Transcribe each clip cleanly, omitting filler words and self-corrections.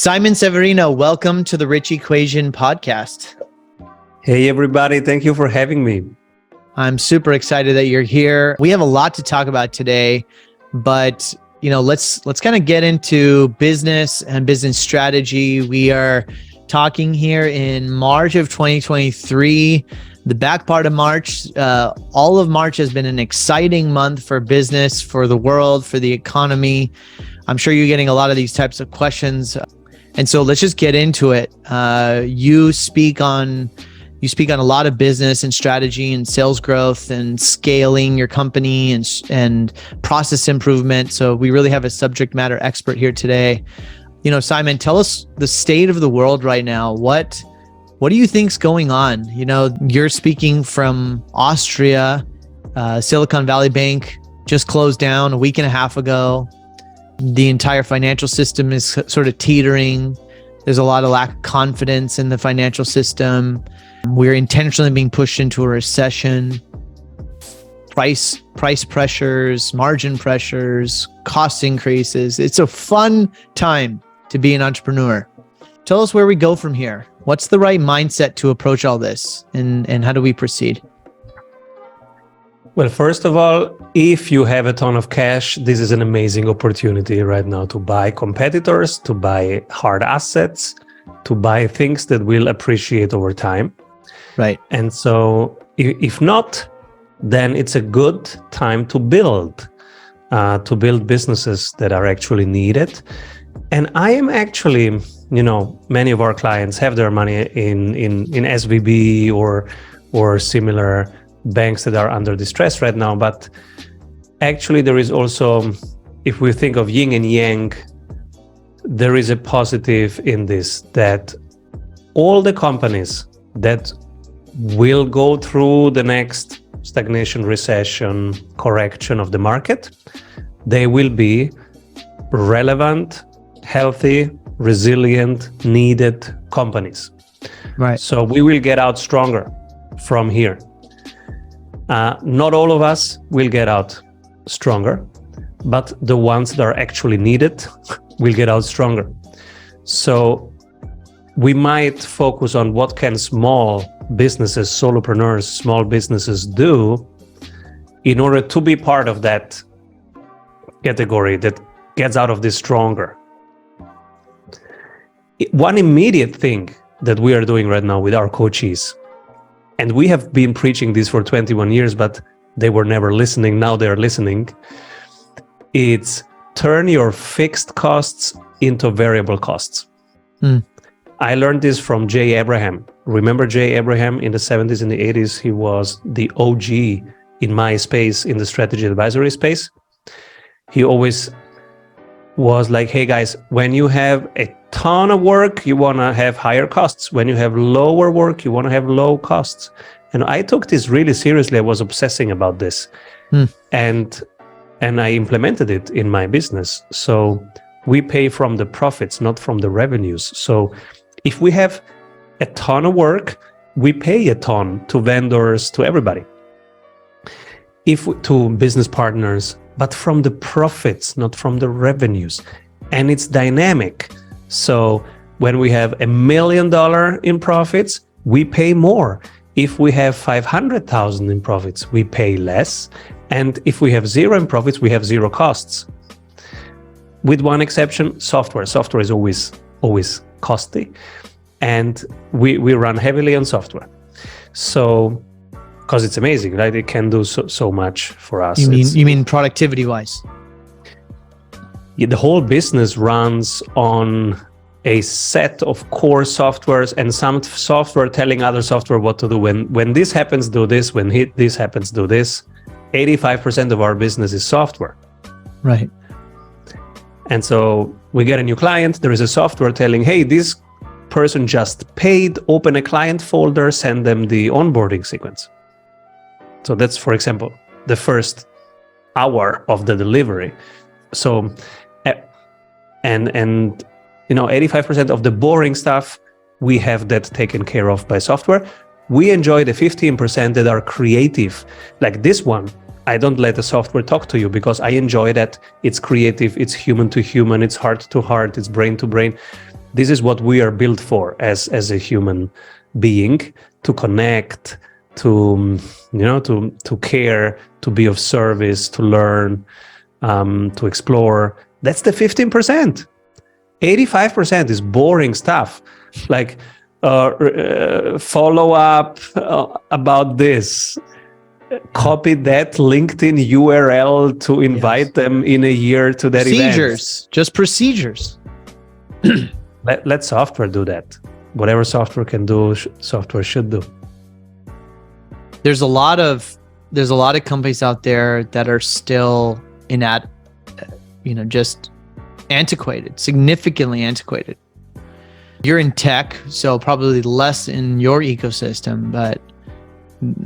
Simon Severino, welcome to the Rich Equation podcast. Hey, everybody. Thank you for having me. I'm super excited that you're here. We have a lot to talk about today, but let's kind of get into business and business strategy. We are talking here in March of 2023. The back part of March, all of March has been an exciting month for business, for the world, for the economy. I'm sure you're getting a lot of these types of questions. And so let's just get into it. You speak on a lot of business and strategy and sales growth and scaling your company and process improvement. So we really have a subject matter expert here today. Simon, tell us the state of the world right now. What do you think's going on? You're speaking from Austria. Silicon Valley Bank just closed down a week and a half ago. The entire financial system is sort of teetering. There's a lot of lack of confidence in the financial system. We're intentionally being pushed into a recession. Price pressures, margin pressures, cost increases. It's a fun time to be an entrepreneur. Tell us where we go from here. What's the right mindset to approach all this, and how do we proceed? Well, first of all, if you have a ton of cash, this is an amazing opportunity right now to buy competitors, to buy hard assets, to buy things that will appreciate over time. Right. And so if not, then it's a good time to build businesses that are actually needed. And I am actually, many of our clients have their money in SVB or similar banks that are under distress right now. But actually there is also, if we think of yin and yang, there is a positive in this, that all the companies that will go through the next stagnation, recession, correction of the market, they will be relevant, healthy, resilient, needed companies. Right. So we will get out stronger from here. Not all of us will get out stronger, but the ones that are actually needed will get out stronger. So we might focus on what can small businesses, solopreneurs, small businesses do in order to be part of that category that gets out of this stronger. One immediate thing that we are doing right now with our coaches, and we have been preaching this for 21 years, but they were never listening. Now they're listening. It's turn your fixed costs into variable costs. I learned this from Jay Abraham. Remember Jay Abraham in the 70s and the 80s? He was the OG in my space, in the strategy advisory space. He always was like, hey guys, when you have a ton of work, you want to have higher costs. When you have lower work, you want to have low costs. And I took this really seriously. I was obsessing about this. And I implemented it in my business. So we pay from the profits, not from the revenues. So if we have a ton of work, we pay a ton to vendors, to everybody, to business partners, but from the profits, not from the revenues. And it's dynamic. So when we have $1 million in profits, we pay more. If we have 500,000 in profits, we pay less. And if we have zero in profits, we have zero costs. With one exception, software. Software is always costly. And we run heavily on software. So, because it's amazing, right? It can do so much for us. You mean productivity wise? The whole business runs on a set of core softwares and some software telling other software what to do. When this happens, do this. When this happens, do this. 85% of our business is software. Right. And so we get a new client. There is a software telling, hey, this person just paid, open a client folder, send them the onboarding sequence. So that's, for example, the first hour of the delivery. So, and 85% of the boring stuff, we have that taken care of by software. We enjoy the 15% that are creative. Like this one, I don't let the software talk to you because I enjoy that. It's creative, it's human to human, it's heart to heart, it's brain to brain. This is what we are built for as a human being, to connect, to to care, to be of service, to learn, to explore. That's the 15%. 85% is boring stuff, like follow up about this, copy that LinkedIn URL to invite them in a year to that event. Just procedures. Let software do that. Whatever software can do, software should do. There's a lot of companies out there that are still just antiquated, significantly antiquated. You're in tech, so probably less in your ecosystem, but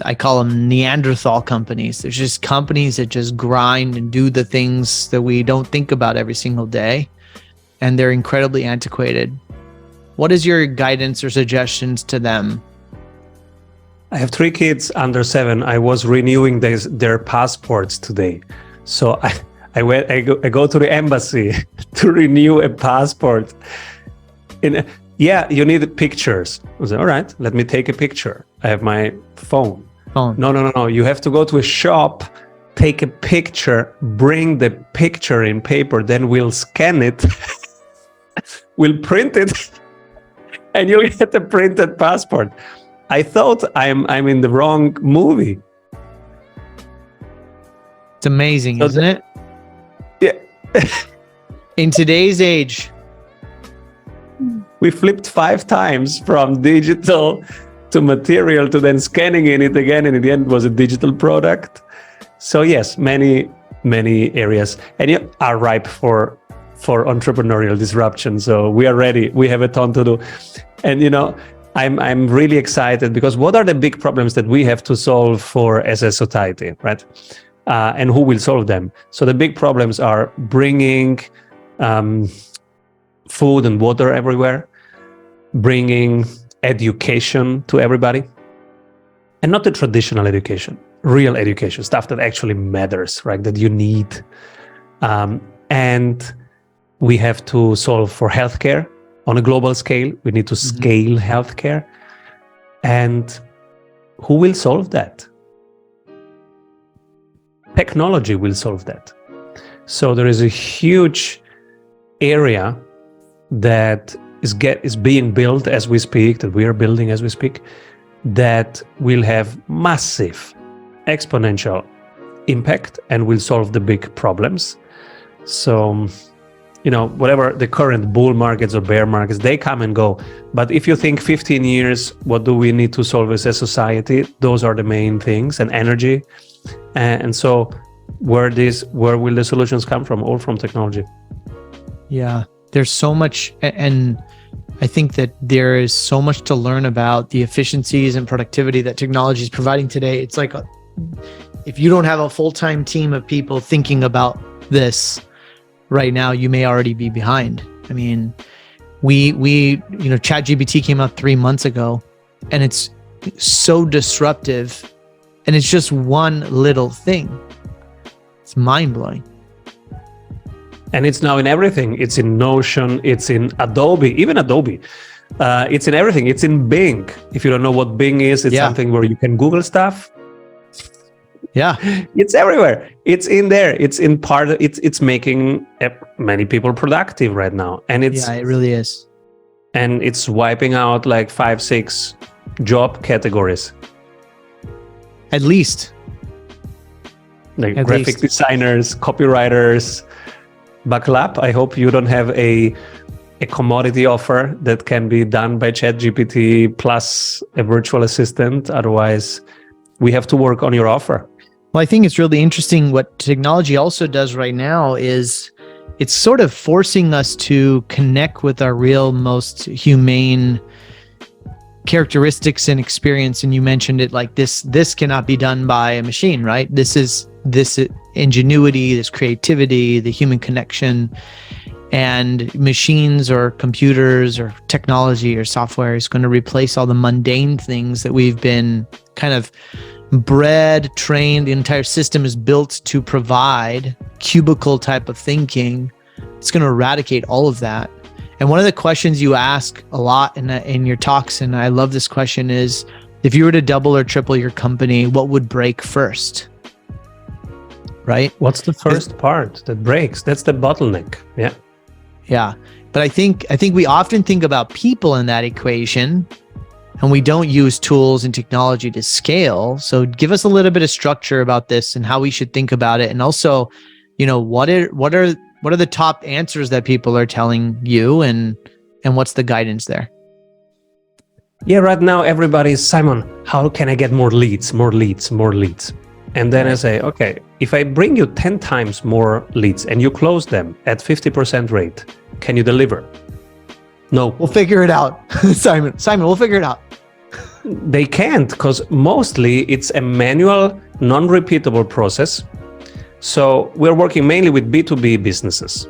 I call them Neanderthal companies. There's just companies that just grind and do the things that we don't think about every single day, and they're incredibly antiquated. What is your guidance or suggestions to them? I have 3 kids under 7. I was renewing their passports today. So I go to the embassy to renew a passport. Yeah, you need pictures. I was like, all right, let me take a picture. I have my phone. No. You have to go to a shop, take a picture, bring the picture in paper, then we'll scan it, we'll print it, and you'll get a printed passport. I thought I'm in the wrong movie. It's amazing, so isn't it? Yeah. In today's age, we flipped 5 times from digital to material to then scanning in it again, and in the end it was a digital product. So yes, many areas, and you are ripe for entrepreneurial disruption. So we are ready. We have a ton to do, and I'm really excited, because what are the big problems that we have to solve for as a society, right? And who will solve them? So the big problems are bringing food and water everywhere, bringing education to everybody, and not the traditional education, real education, stuff that actually matters, right? That you need. And we have to solve for healthcare on a global scale. We need to scale healthcare. And who will solve that? Technology will solve that. So there is a huge area that is being built as we speak, that we are building as we speak, that will have massive exponential impact and will solve the big problems. So, whatever the current bull markets or bear markets, they come and go. But if you think 15 years, what do we need to solve as a society? Those are the main things, and energy. And so where will the solutions come from? All from technology. Yeah, there's so much. And I think that there is so much to learn about the efficiencies and productivity that technology is providing today. It's like, if you don't have a full-time team of people thinking about this right now, you may already be behind. I mean, ChatGPT came out 3 months ago, and it's so disruptive, and it's just one little thing. It's mind-blowing. And it's now in everything. It's in Notion, it's in Adobe, even Adobe. It's in everything. It's in Bing. If you don't know what Bing is, it's something where you can Google stuff. Yeah, it's everywhere. It's in there. It's in part. It's making many people productive right now, and it really is. And it's wiping out like 5-6 job categories. At least, like graphic designers, copywriters. Buckle up. I hope you don't have a commodity offer that can be done by ChatGPT plus a virtual assistant. Otherwise, we have to work on your offer. Well, I think it's really interesting what technology also does right now is it's sort of forcing us to connect with our real, most humane characteristics and experience. And you mentioned it like this cannot be done by a machine, right? This ingenuity, this creativity, the human connection, and machines or computers or technology or software is going to replace all the mundane things that we've been kind of bred, trained. The entire system is built to provide cubicle type of thinking. It's going to eradicate all of that. And one of the questions you ask a lot in your talks, and I love this question, is if you were to double or triple your company, what would break first? Right? What's the first part that breaks? That's the bottleneck. Yeah. Yeah. But I think we often think about people in that equation, and we don't use tools and technology to scale. So give us a little bit of structure about this and how we should think about it. And also, what are the top answers that people are telling you, and what's the guidance there? Yeah, right now everybody's, Simon, how can I get more leads? And then I say, okay, if I bring you 10 times more leads and you close them at 50% rate, can you deliver? No. We'll figure it out. Simon, we'll figure it out. They can't, because mostly it's a manual, non-repeatable process. So we're working mainly with B2B businesses,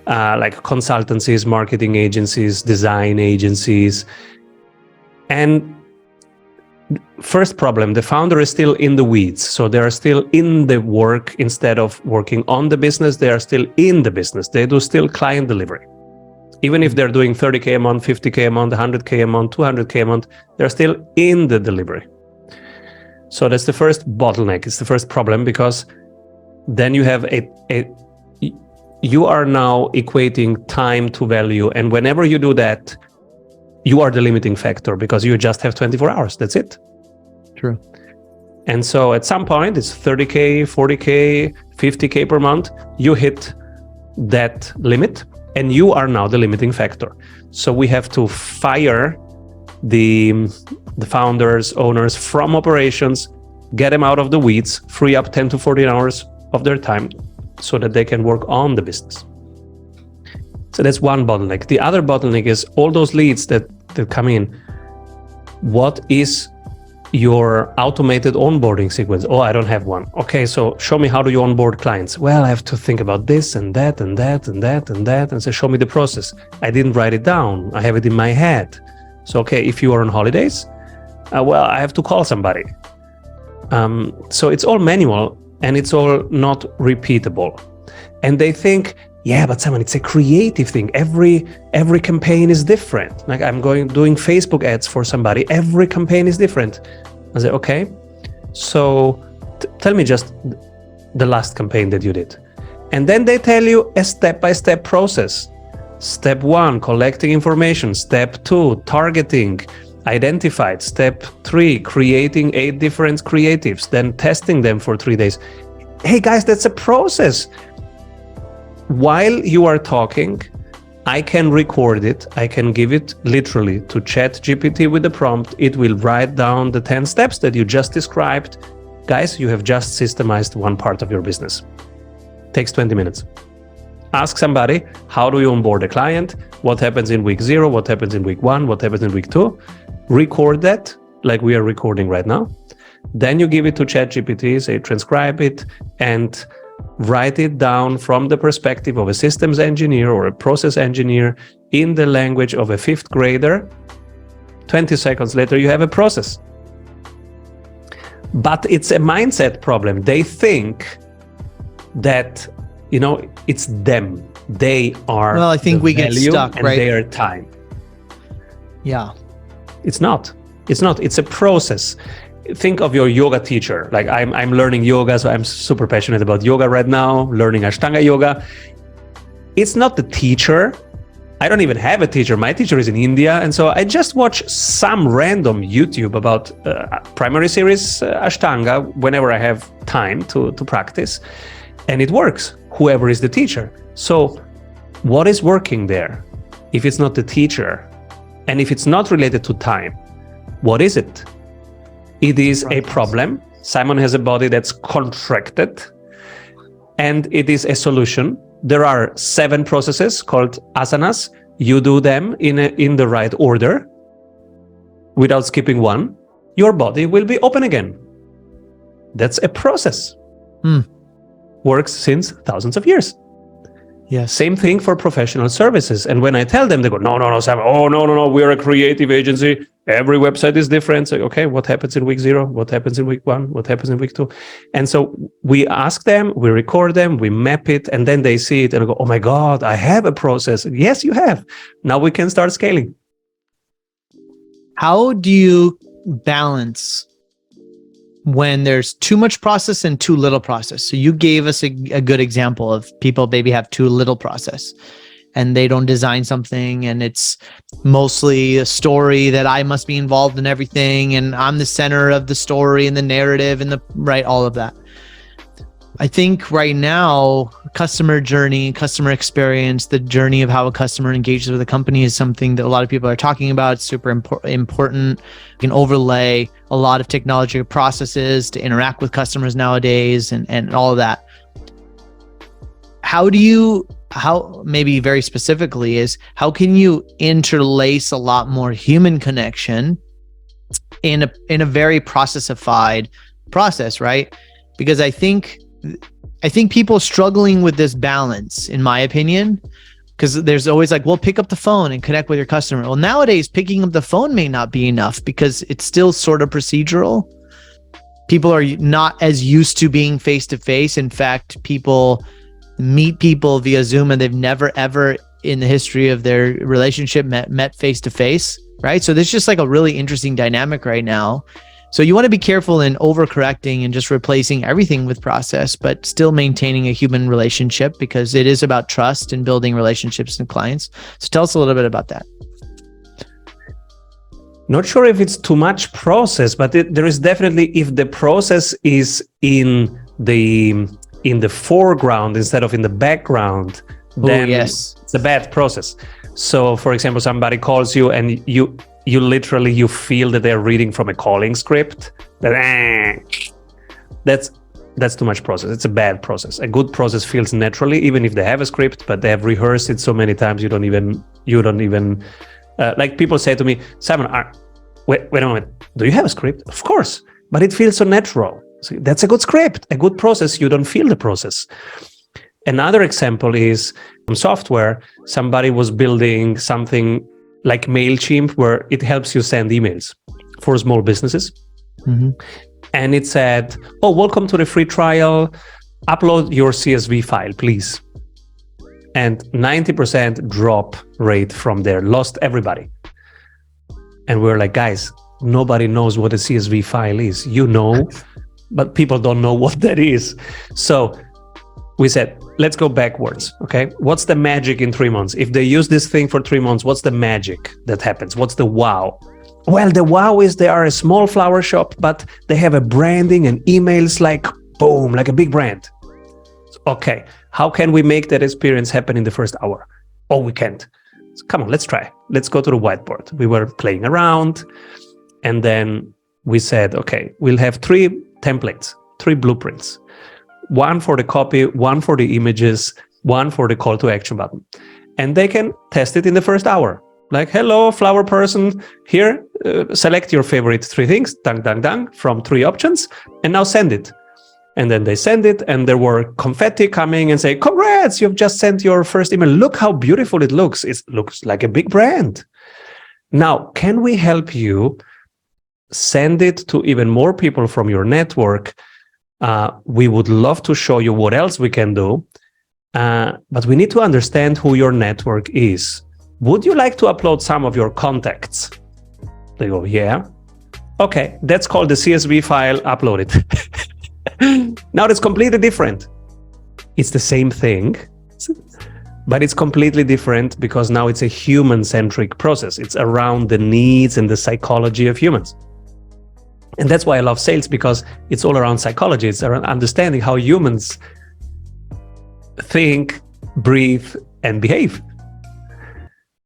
like consultancies, marketing agencies, design agencies. And first problem, the founder is still in the weeds. So they are still in the work instead of working on the business. They are still in the business. They do still client delivery. Even if they're doing 30K a month, 50K a month, 100K a month, 200K a month, they're still in the delivery. So that's the first bottleneck. It's the first problem, because then you have you are now equating time to value. And whenever you do that, you are the limiting factor, because you just have 24 hours. That's it. True. And so at some point, it's 30K, 40K, 50K per month. You hit that limit, and you are now the limiting factor. So we have to fire the founders, owners from operations, get them out of the weeds, free up 10 to 14 hours of their time so that they can work on the business. So that's one bottleneck. The other bottleneck is all those leads that come in. What is your automated onboarding sequence? Oh, I don't have one. Okay, so show me, how do you onboard clients? Well, I have to think about this and that and that and that and that. And so show me the process. I didn't write it down. I have it in my head. So, okay, if you are on holidays, well, I have to call somebody. So it's all manual and it's all not repeatable. And they think, yeah, but Simon, it's a creative thing. Every campaign is different. Like doing Facebook ads for somebody. Every campaign is different. I say, okay, so tell me just the last campaign that you did. And then they tell you a step-by-step process. Step 1, collecting information. Step 2, targeting, identified. Step 3, creating 8 different creatives, then testing them for 3 days. Hey guys, that's a process. While you are talking, I can record it. I can give it literally to ChatGPT with the prompt. It will write down the 10 steps that you just described. Guys, you have just systemized one part of your business. Takes 20 minutes. Ask somebody, how do you onboard a client? What happens in week 0? What happens in week 1? What happens in week 2? Record that like we are recording right now. Then you give it to ChatGPT, say transcribe it, and write it down from the perspective of a systems engineer or a process engineer in the language of a 5th grader. 20 seconds later, you have a process. But it's a mindset problem. They think that, it's them. They are. Well, I think we get stuck, and right? Their time. Yeah. It's not. It's a process. Think of your yoga teacher. Like I'm learning yoga, so I'm super passionate about yoga right now, learning Ashtanga yoga. It's not the teacher. I don't even have a teacher. My teacher is in India. And so I just watch some random YouTube about primary series Ashtanga whenever I have time to practice. And it works, whoever is the teacher. So what is working there? If it's not the teacher, and if it's not related to time, what is it? It is a problem. Simon has a body that's contracted, and it is a solution. There are 7 processes called asanas. You do them in the right order without skipping one. Your body will be open again. That's a process. Works since thousands of years. Yes. Same thing for professional services. And when I tell them, they go, no, Simon. Oh, no. We're a creative agency. Every website is different. So, okay, what happens in week 0? What happens in week 1? What happens in week 2? And so we ask them, we record them, we map it, and then they see it and go, oh my God, I have a process. Yes, you have. Now we can start scaling. How do you balance when there's too much process and too little process? So you gave us a good example of people maybe have too little process and they don't design something and it's mostly a story that I must be involved in everything and I'm the center of the story and the narrative and all of that. I think right now, customer journey, customer experience, the journey of how a customer engages with a company is something that a lot of people are talking about. It's super important. You can overlay a lot of technology processes to interact with customers nowadays and all of that. How maybe very specifically is, how can you interlace a lot more human connection in a very processified process, right? Because I think people struggling with this balance, in my opinion, because there's always like, well, pick up the phone and connect with your customer. Well, nowadays, picking up the phone may not be enough because it's still sort of procedural. People are not as used to being face-to-face. In fact, people meet people via Zoom and they've never, ever in the history of their relationship met face-to-face, right? So there's just like a really interesting dynamic right now. So you want to be careful in overcorrecting and just replacing everything with process, but still maintaining a human relationship because it is about trust and building relationships with clients. So tell us a little bit about that. Not sure if it's too much process, but there is definitely, if the process is in the foreground instead of in the background, then yes, it's a bad process. So for example, somebody calls you and you literally feel that they're reading from a calling script. That's too much process. It's a bad process. A good process feels naturally, even if they have a script, but they have rehearsed it so many times you don't even like people say to me, Simon, wait a moment, do you have a script? Of course, but it feels so natural. So that's a good script, a good process. You don't feel the process. Another example is software. Somebody was building something like MailChimp, where it helps you send emails for small businesses. Mm-hmm. And it said, oh, welcome to the free trial. Upload your CSV file, please. And 90% drop rate from there, lost everybody. And we're like, guys, nobody knows what a CSV file is. You know, but people don't know what that is. So we said, let's go backwards, okay? What's the magic in 3 months? If they use this thing for 3 months, what's the magic that happens? What's the wow? Well, the wow is they are a small flower shop, but they have a branding and emails like, boom, like a big brand. Okay, how can we make that experience happen in the first hour? Oh, we can't. So come on, let's try. Let's go to the whiteboard. We were playing around, and then we said, okay, we'll have 3 templates, 3 blueprints. 1 for the copy, 1 for the images, 1 for the call to action button. And they can test it in the first hour. Like, hello, flower person, here, select your favorite 3 things, dang, dang, dang, from 3 options, and now send it. And then they send it, and there were confetti coming and say, congrats, you've just sent your first email. Look how beautiful it looks. It looks like a big brand. Now, can we help you send it to even more people from your network? We would love to show you what else we can do, but we need to understand who your network is. Would you like to upload some of your contacts? They go, yeah. Okay, that's called the CSV file, upload it. Now it's completely different. It's the same thing, but it's completely different because now it's a human-centric process. It's around the needs and the psychology of humans. And that's why I love sales, because it's all around psychology. It's around understanding how humans think, breathe, and behave.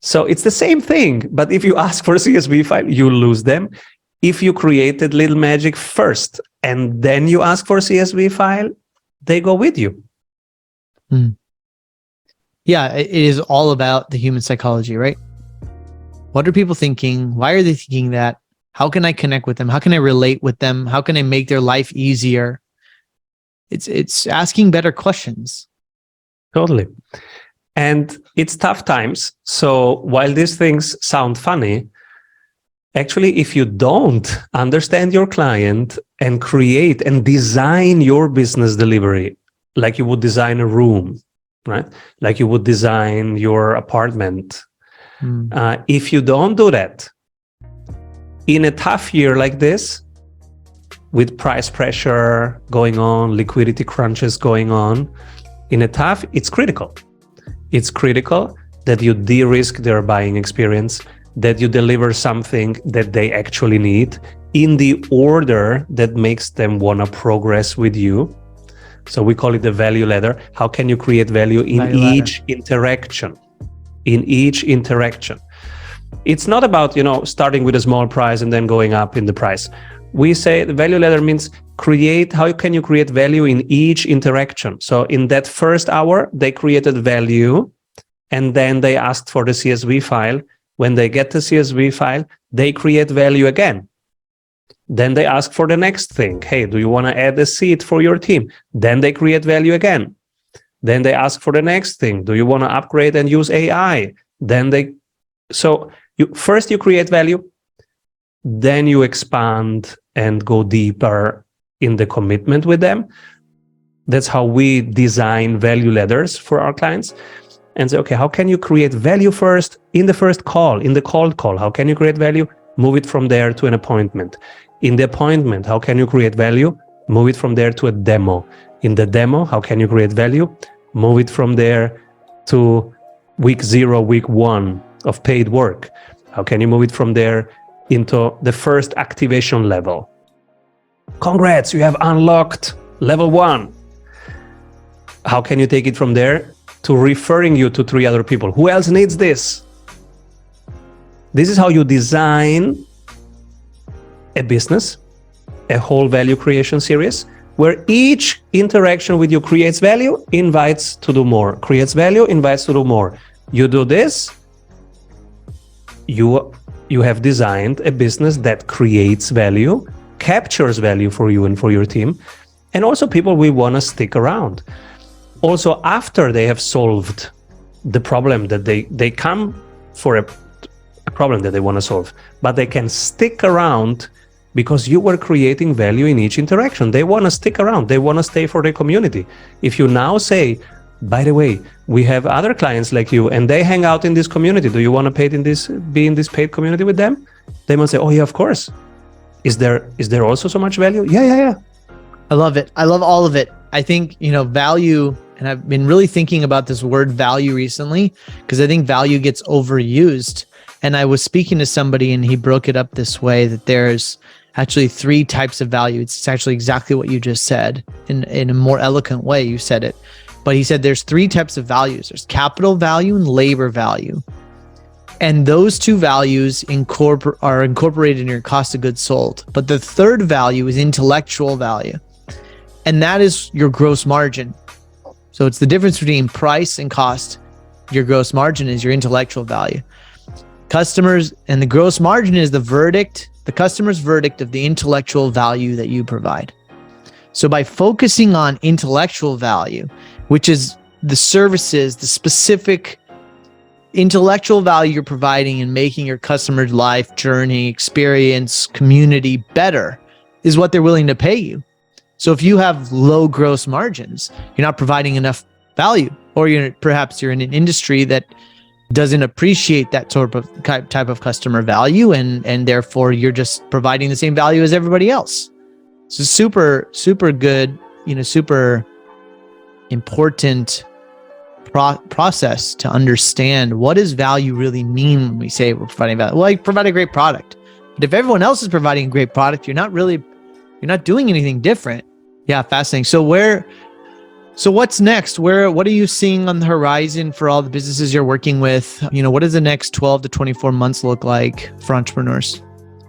So it's the same thing, but if you ask for a CSV file, you lose them. If you created little magic first and then you ask for a CSV file, they go with you. Yeah, it is all about the human psychology, right? What are people thinking? Why are they thinking that? How can I connect with them? How can I relate with them? How can I make their life easier? It's asking better questions. Totally. And it's tough times. So while these things sound funny, actually, if you don't understand your client and create and design your business delivery, like you would design a room, right? Like you would design your apartment. If you don't do that, in a tough year like this, with price pressure going on, liquidity crunches going on, it's critical. It's critical that you de-risk their buying experience, that you deliver something that they actually need in the order that makes them want to progress with you. So we call it the value ladder. How can you create value in each interaction? In each interaction. It's not about, starting with a small price and then going up in the price. We say the value ladder means how can you create value in each interaction? So in that first hour, they created value and then they asked for the CSV file. When they get the CSV file, they create value again. Then they ask for the next thing. Hey, do you want to add a seat for your team? Then they create value again. Then they ask for the next thing. Do you want to upgrade and use AI? So first you create value, then you expand and go deeper in the commitment with them. That's how we design value ladders for our clients. And say, okay, how can you create value first in the first call, in the cold call? How can you create value? Move it from there to an appointment. In the appointment, how can you create value? Move it from there to a demo. In the demo, how can you create value? Move it from there to week 0, week 1 of paid work. How can you move it from there into the first activation level? Congrats, you have unlocked level 1. How can you take it from there to referring you to 3 other people? Who else needs this? This is how you design a business, a whole value creation series, where each interaction with you creates value, invites to do more, creates value, invites to do more. You do this, you have designed a business that creates value, captures value for you and for your team, and also people will want to stick around. Also, after they have solved the problem that they come for a problem that they want to solve, but they can stick around because you were creating value in each interaction. They want to stick around. They want to stay for the community. If you now say, by the way, we have other clients like you and they hang out in this community. Do you want to be in this paid community with them? They must say, oh yeah, of course. Is there also so much value? Yeah. I love it. I love all of it. I think, value, and I've been really thinking about this word value recently because I think value gets overused. And I was speaking to somebody and he broke it up this way, that there's actually 3 types of value. It's actually exactly what you just said in a more eloquent way. You said it, but he said there's 3 types of values. There's capital value and labor value. And those 2 values are incorporated in your cost of goods sold. But the third value is intellectual value. And that is your gross margin. So it's the difference between price and cost. Your gross margin is your intellectual value. Customers, and the gross margin is the customer's verdict of the intellectual value that you provide. So by focusing on intellectual value, which is the services, the specific intellectual value you're providing and making your customer's life, journey, experience, community better, is what they're willing to pay you. So if you have low gross margins, you're not providing enough value, or perhaps you're in an industry that doesn't appreciate that sort of type of customer value, and therefore you're just providing the same value as everybody else. So super good, super important process to understand what does value really mean when we say we're providing value. Well, you provide a great product, but if everyone else is providing a great product, you're not doing anything different. Yeah, fascinating. So what's next? What are you seeing on the horizon for all the businesses you're working with? What does the next 12 to 24 months look like for entrepreneurs?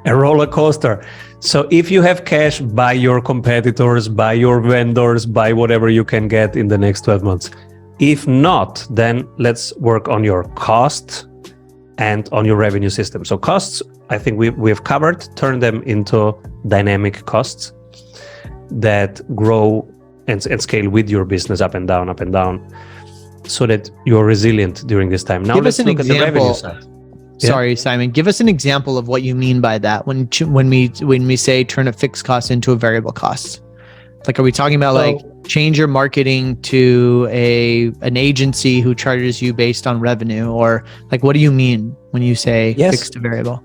A roller coaster. So if you have cash, buy your competitors, buy your vendors, buy whatever you can get in the next 12 months. If not, then let's work on your cost and on your revenue system. So costs, I think we've covered, turn them into dynamic costs that grow and scale with your business up and down, up and down. so that you're resilient during this time. Now Give let's us an look at the revenue example. side. Sorry, Simon. Give us an example of what you mean by that when we say turn a fixed cost into a variable cost. Like, are we talking about like change your marketing to an agency who charges you based on revenue, or like what do you mean when you say fixed to variable?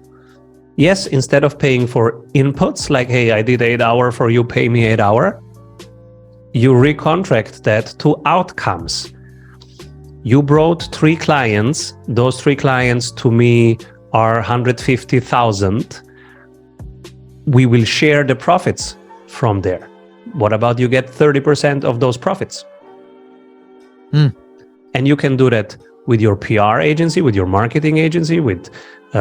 Yes, instead of paying for inputs like, hey, I did 8 hours for you, pay me 8 hours, you recontract that to outcomes. You brought 3 clients. Those 3 clients to me are 150,000. We will share the profits from there. What about you get 30% of those profits? And you can do that with your PR agency, with your marketing agency, with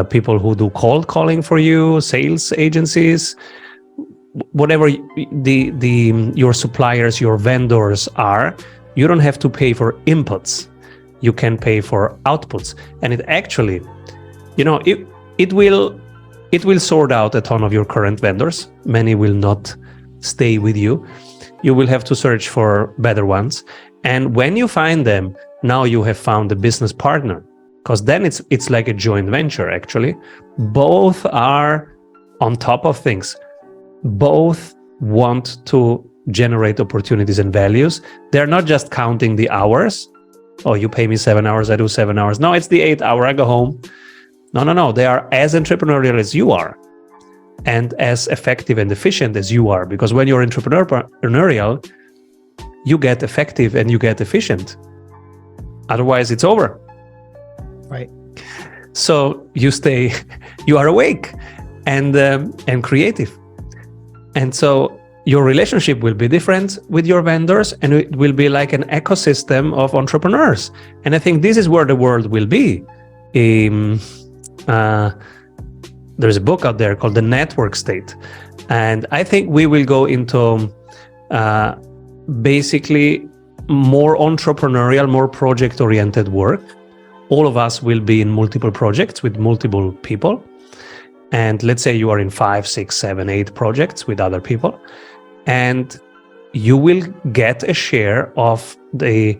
people who do cold calling for you, sales agencies, whatever your suppliers, your vendors are. You don't have to pay for inputs. You can pay for outputs, and it actually, it will sort out a ton of your current vendors. Many will not stay with you. You will have to search for better ones, and when you find them, now you have found a business partner, because then it's like a joint venture. Actually, both are on top of things. Both want to generate opportunities and values. They're not just counting the hours. Oh, you pay me 7 hours, I do 7 hours. No, it's the 8 hour, I go home. No. They are as entrepreneurial as you are and as effective and efficient as you are. Because when you're entrepreneurial, you get effective and you get efficient. Otherwise, it's over. Right. So you are awake and creative. And so your relationship will be different with your vendors, and it will be like an ecosystem of entrepreneurs. And I think this is where the world will be. There's a book out there called The Network State. And I think we will go into basically more entrepreneurial, more project-oriented work. All of us will be in multiple projects with multiple people. And let's say you are in 5, 6, 7, 8 projects with other people. And you will get a share of the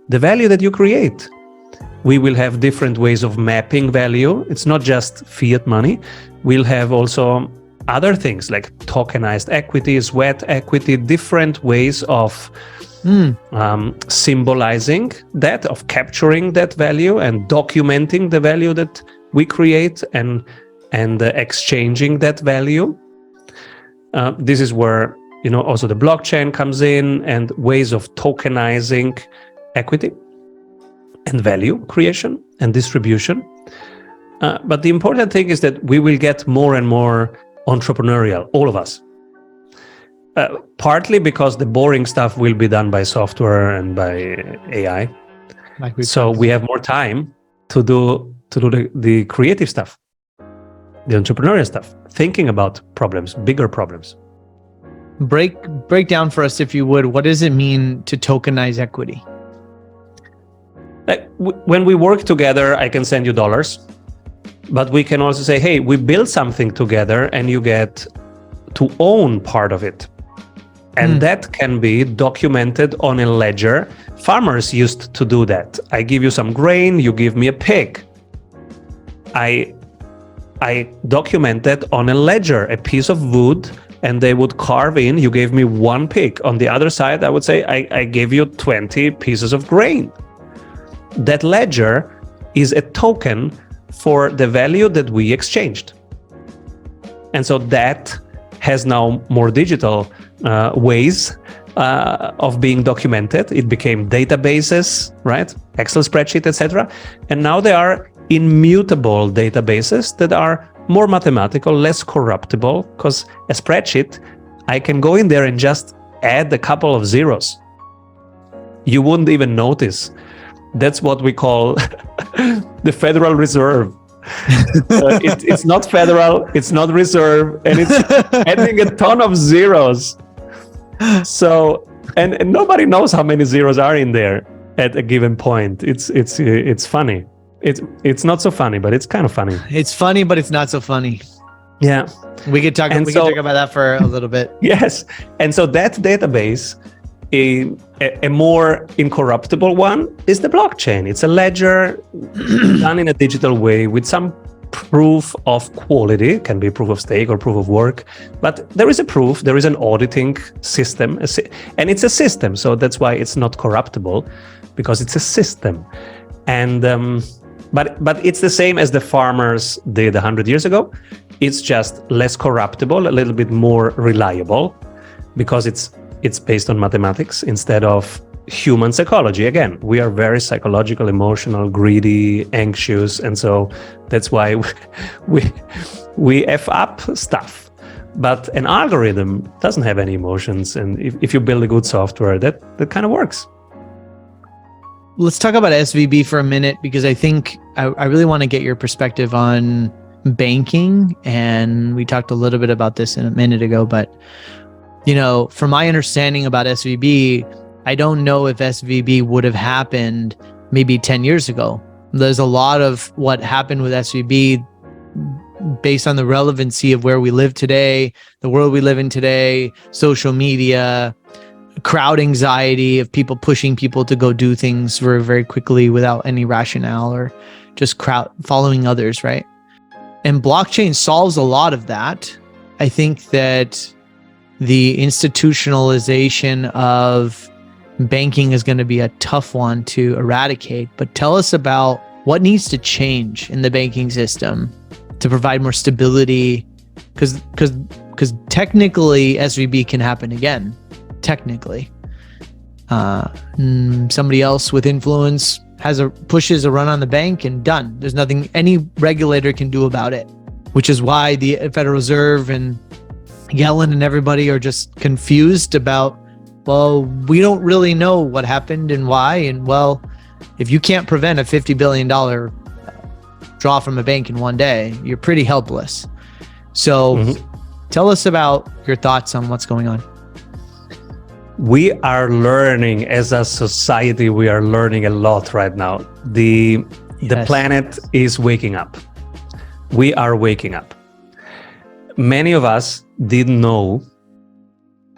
value that you create. We will have different ways of mapping value. It's not just fiat money. We'll have also other things like tokenized equity, sweat equity, different ways of symbolizing that, of capturing that value and documenting the value that we create and exchanging that value. This is where also the blockchain comes in, and ways of tokenizing equity and value creation and distribution. But the important thing is that we will get more and more entrepreneurial, all of us. Partly because the boring stuff will be done by software and by AI. So we have more time to do the creative stuff, the entrepreneurial stuff, thinking about problems, bigger problems. Break down for us, if you would, what does it mean to tokenize equity? When we work together, I can send you dollars, but we can also say, hey, we build something together and you get to own part of it. And that can be documented on a ledger. Farmers used to do that. I give you some grain, you give me a pig. I document that on a ledger, a piece of wood, and they would carve in, you gave me 1 pig. On the other side, I would say, I gave you 20 pieces of grain. That ledger is a token for the value that we exchanged. And so that has now more digital ways of being documented. It became databases, right? Excel spreadsheet, etc. And now they are immutable databases that are more mathematical, less corruptible, because a spreadsheet, I can go in there and just add a couple of zeros. You wouldn't even notice. That's what we call the Federal Reserve. It's not federal, it's not reserve, and it's adding a ton of zeros. So, and nobody knows how many zeros are in there at a given point. It's funny. It's not so funny, but it's kind of funny. It's funny, but it's not so funny. Yeah. We could talk about that for a little bit. Yes. And so that database a more incorruptible one is the blockchain. It's a ledger done in a digital way with some proof of quality. It can be proof of stake or proof of work, but there is a proof, there is an auditing system, and it's a system. So that's why it's not corruptible, because it's a system. And but it's the same as the farmers did 100 years ago. It's just less corruptible, a little bit more reliable, because it's based on mathematics instead of human psychology. Again, we are very psychological, emotional, greedy, anxious, and so that's why we F up stuff. But an algorithm doesn't have any emotions, and if you build a good software, that kind of works. Let's talk about SVB for a minute, because I think I really want to get your perspective on banking, and we talked a little bit about this a minute ago, but from my understanding about SVB, I don't know if SVB would have happened maybe 10 years ago. There's a lot of what happened with SVB based on the relevancy of where we live today, the world we live in today, social media, crowd anxiety of people pushing people to go do things very, very quickly without any rationale, or just crowd following others, right? And blockchain solves a lot of that. I think that the institutionalization of banking is going to be a tough one to eradicate, but tell us about what needs to change in the banking system to provide more stability, because technically SVB can happen again. Technically, somebody else with influence pushes a run on the bank, and done. There's nothing any regulator can do about it, which is why the Federal Reserve and Yellen and everybody are just confused about, well, we don't really know what happened and why. And well, if you can't prevent a $50 billion draw from a bank in one day, you're pretty helpless. So tell us about your thoughts on what's going on. We are learning as a society, we are learning a lot right now. The planet is waking up. We are waking up. Many of us didn't know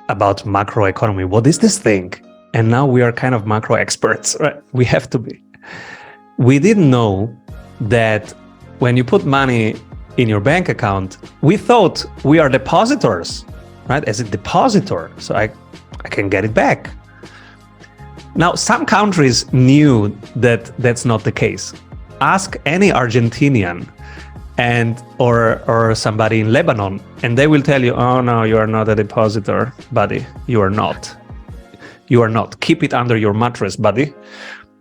about macroeconomy. What is this thing? And now we are kind of macro experts, right? We have to be. We didn't know that when you put money in your bank account, we thought we are depositors, right? As a depositor, so I can get it back. Now, some countries knew that that's not the case. Ask any Argentinian or somebody in Lebanon, and they will tell you, oh no, you are not a depositor, buddy. You are not. You are not. Keep it under your mattress, buddy,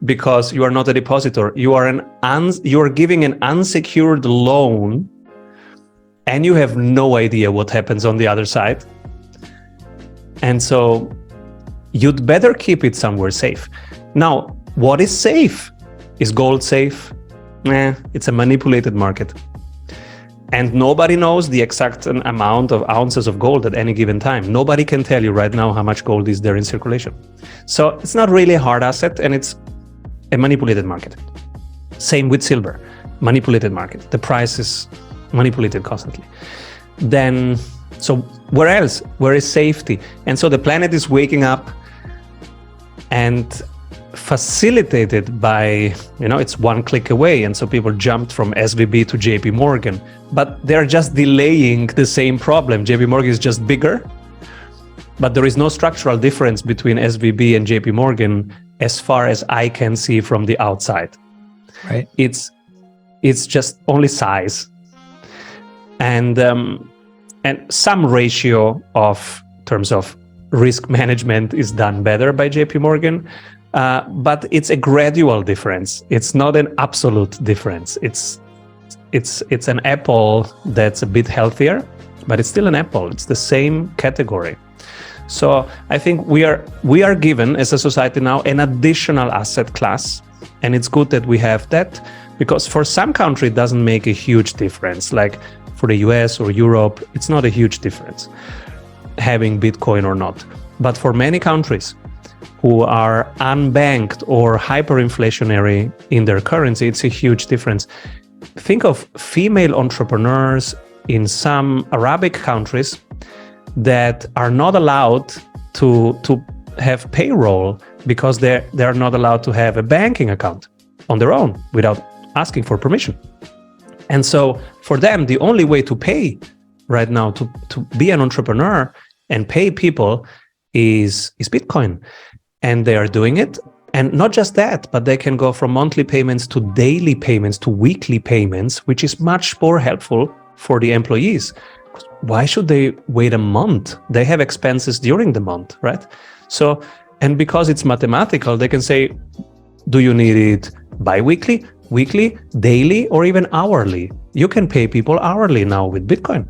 because you are not a depositor. You are giving an unsecured loan, and you have no idea what happens on the other side. And so you'd better keep it somewhere safe. Now, what is safe? Is gold safe? It's a manipulated market. And nobody knows the exact amount of ounces of gold at any given time. Nobody can tell you right now how much gold is there in circulation. So it's not really a hard asset, and it's a manipulated market. Same with silver, manipulated market. The price is manipulated constantly. Then, so where else? Where is safety? And so the planet is waking up, and facilitated by, it's one click away. And so people jumped from SVB to JP Morgan, but they're just delaying the same problem. JP Morgan is just bigger, but there is no structural difference between SVB and JP Morgan as far as I can see from the outside. Right. It's just only size. And some ratio of terms of risk management is done better by JP Morgan. But it's a gradual difference. It's not an absolute difference. It's an apple that's a bit healthier, but it's still an apple. It's the same category. So I think we are given as a society now an additional asset class, and it's good that we have that, because for some country it doesn't make a huge difference. Like for the US or Europe, it's not a huge difference having Bitcoin or not. But for many countries who are unbanked or hyperinflationary in their currency, it's a huge difference. Think of female entrepreneurs in some Arabic countries that are not allowed to have payroll because they're not allowed to have a banking account on their own without asking for permission. And so for them, the only way to pay right now, to be an entrepreneur and pay people is Bitcoin. And they are doing it. And not just that, but they can go from monthly payments to daily payments to weekly payments, which is much more helpful for the employees. Why should they wait a month? They have expenses during the month, right? So, and because it's mathematical, they can say, do you need it bi-weekly, weekly, daily, or even hourly? You can pay people hourly now with Bitcoin.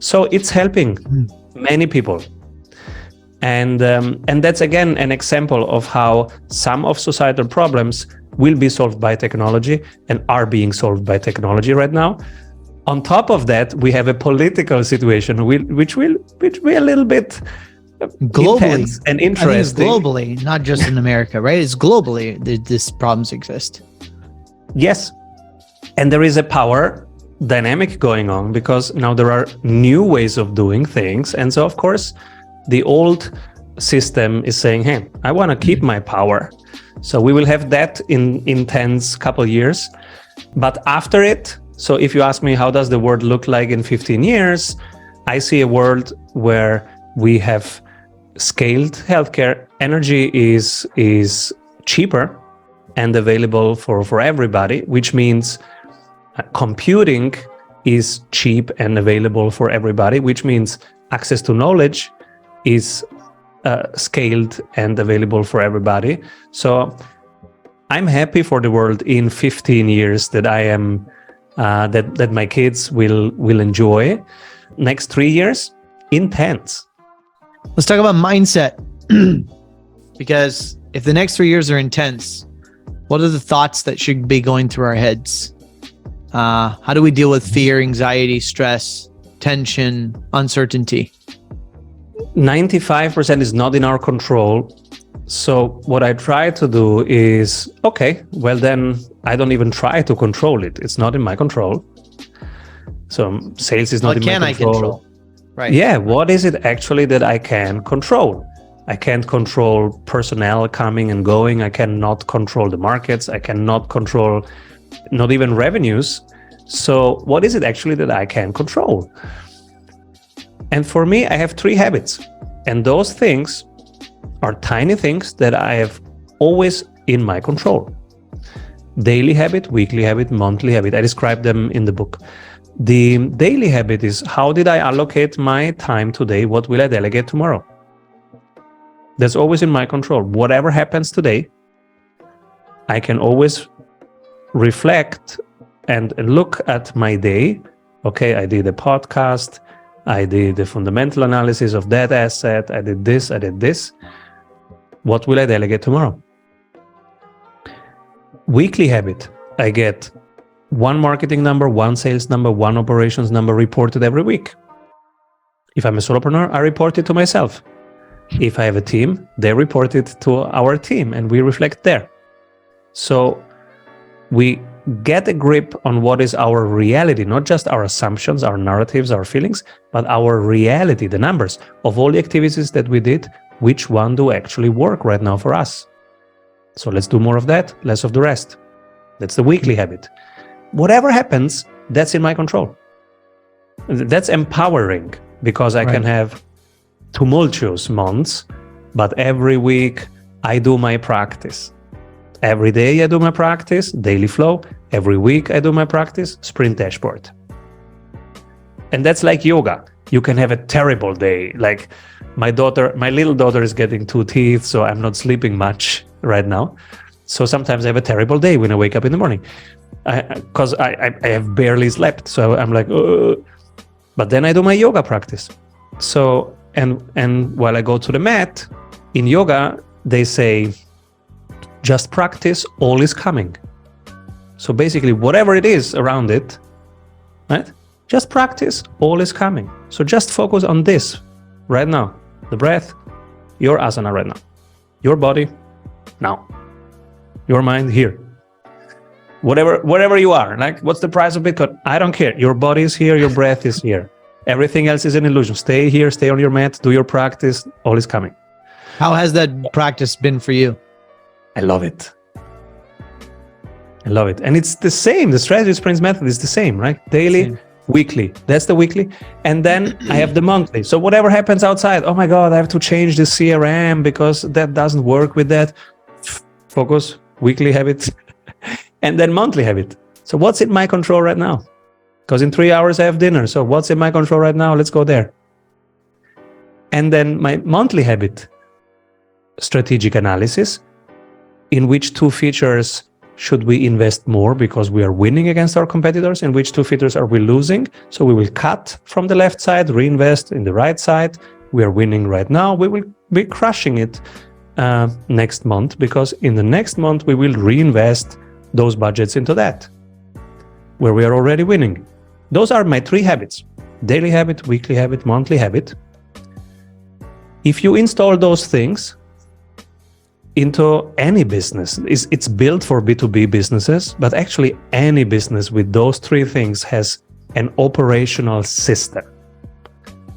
So it's helping many people. And that's again an example of how some of societal problems will be solved by technology and are being solved by technology right now. On top of that, we have a political situation which will be a little bit globally intense and interesting. I think it's globally, not just in America, right? It's globally that these problems exist. Yes, and there is a power dynamic going on because now there are new ways of doing things, and so of course the old system is saying, hey, I want to keep my power. So we will have that in intense couple years. But after it, so if you ask me, how does the world look like in 15 years? I see a world where we have scaled healthcare. Energy is cheaper and available for everybody, which means computing is cheap and available for everybody, which means access to knowledge is scaled and available for everybody. So I'm happy for the world in 15 years that I am that my kids will enjoy. Next 3 years, intense. Let's talk about mindset. Because if the next 3 years are intense, what are the thoughts that should be going through our heads? How do we deal with fear, anxiety, stress, tension, uncertainty? 95% is not in our control. So what I try to do is, okay, well then I don't even try to control it. It's not in my control. So sales is not in my control. What can I control? Right. Yeah, what is it actually that I can control? I can't control personnel coming and going. I cannot control the markets. I cannot control not even revenues. So what is it actually that I can control? And for me, I have 3 habits. And those things are tiny things that I have always in my control. Daily habit, weekly habit, monthly habit. I describe them in the book. The daily habit is, how did I allocate my time today? What will I delegate tomorrow? That's always in my control. Whatever happens today, I can always reflect and look at my day. Okay, I did a podcast. I did the fundamental analysis of that asset. I did this. I did this. What will I delegate tomorrow? Weekly habit. I get 1 marketing number, 1 sales number, 1 operations number reported every week. If I'm a solopreneur, I report it to myself. If I have a team, they report it to our team and we reflect there. So we get a grip on what is our reality, not just our assumptions, our narratives, our feelings, but our reality, the numbers of all the activities that we did, which one do actually work right now for us. So let's do more of that, less of the rest. That's the weekly habit. Whatever happens, that's in my control. That's empowering because I can have tumultuous months, but every week I do my practice. Every day I do my practice, daily flow. Every week I do my practice, sprint dashboard. And that's like yoga. You can have a terrible day. Like my little daughter is getting 2 teeth, so I'm not sleeping much right now. So sometimes I have a terrible day when I wake up in the morning because I have barely slept. So I'm like, but then I do my yoga practice. So, and while I go to the mat, in yoga, they say, just practice, all is coming. So basically, whatever it is around it, right? Just practice, all is coming. So just focus on this right now. The breath, your asana right now. Your body, now. Your mind, here. Whatever you are, like what's the price of Bitcoin? I don't care. Your body is here, your breath is here. Everything else is an illusion. Stay here, stay on your mat, do your practice, all is coming. How has that practice been for you? I love it. I love it. And it's the same. The strategy sprints method is the same, right? Daily, Same. weekly. That's the weekly. And then I have the monthly. So whatever happens outside, oh my God, I have to change the CRM because that doesn't work with that. Focus, weekly habit, and then monthly habit. So what's in my control right now? Because in 3 hours I have dinner. So what's in my control right now? Let's go there. And then my monthly habit, strategic analysis, in which 2 features should we invest more because we are winning against our competitors? In which 2 features are we losing? So we will cut from the left side, reinvest in the right side. We are winning right now. We will be crushing it next month, because in the next month we will reinvest those budgets into that, where we are already winning. Those are my 3 habits: daily habit, weekly habit, monthly habit. If you install those things into any business, it's built for B2B businesses, but actually any business with those 3 things has an operational system.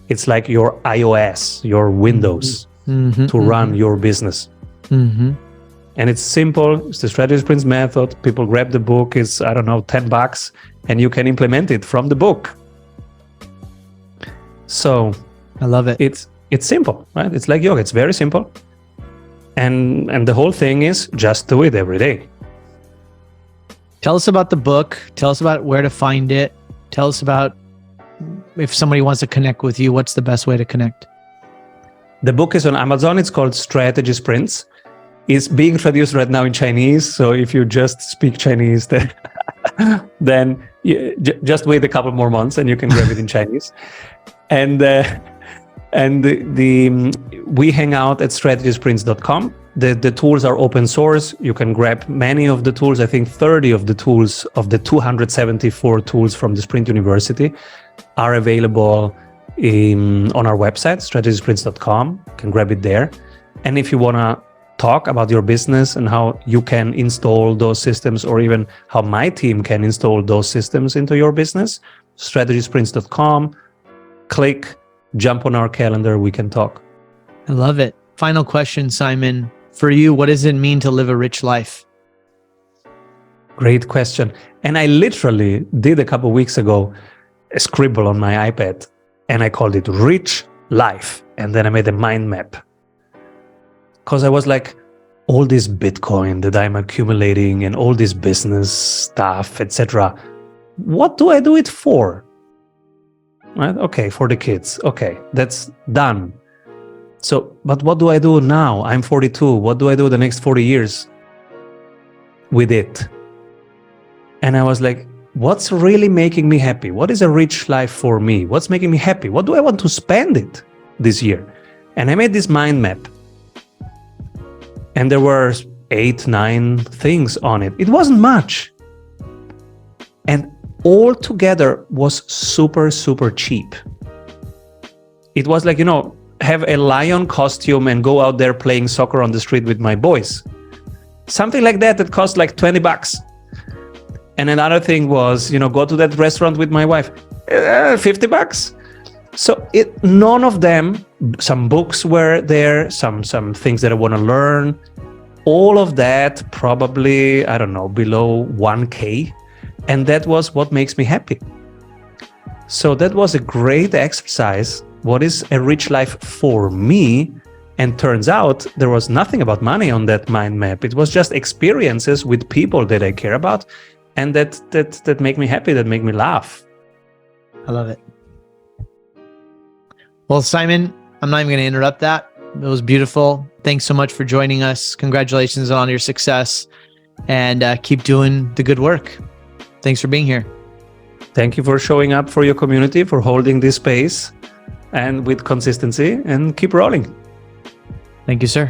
It's like your iOS, your Windows, to run your business. And it's simple. It's the strategy sprints method. People grab the book. It's, I don't know, $10, and you can implement it from the book. So I love it. It's simple, right? It's like yoga. It's very simple. And the whole thing is just do it every day. Tell us about the book. Tell us about where to find it. Tell us about if somebody wants to connect with you, what's the best way to connect? The book is on Amazon. It's called Strategy Sprints. It's being traduced right now in Chinese. So if you just speak Chinese, then just wait a couple more months and you can grab it in Chinese. And we hang out at strategysprints.com. The tools are open source. You can grab many of the tools. I think 30 of the tools of the 274 tools from the Sprint University are available on our website, strategysprints.com. You can grab it there. And if you want to talk about your business and how you can install those systems, or even how my team can install those systems into your business, strategysprints.com. Click, jump on our calendar, we can talk. I love it. Final question, Simon. For you, what does it mean to live a rich life? Great question. And I literally did a couple of weeks ago a scribble on my iPad, and I called it Rich Life. And then I made a mind map. Because I was like, all this Bitcoin that I'm accumulating and all this business stuff, etc. What do I do it for? Right? Okay, for the kids. Okay, that's done. So, but what do I do now? I'm 42. What do I do the next 40 years with it? And I was like, what's really making me happy? What is a rich life for me? What's making me happy? What do I want to spend it this year? And I made this mind map. And there were 8, 9 things on it. It wasn't much. And all together was super, super cheap. It was like, have a lion costume and go out there playing soccer on the street with my boys. Something like that cost like $20. And another thing was, go to that restaurant with my wife, $50. So none of them, some books were there, some things that I want to learn, all of that probably, I don't know, below 1K. And that was what makes me happy. So that was a great exercise. What is a rich life for me? And turns out there was nothing about money on that mind map. It was just experiences with people that I care about and that make me happy, that make me laugh. I love it. Well, Simon, I'm not even going to interrupt that. It was beautiful. Thanks so much for joining us. Congratulations on your success, and keep doing the good work. Thanks for being here. Thank you for showing up for your community, for holding this space and with consistency, and keep rolling. Thank you, sir.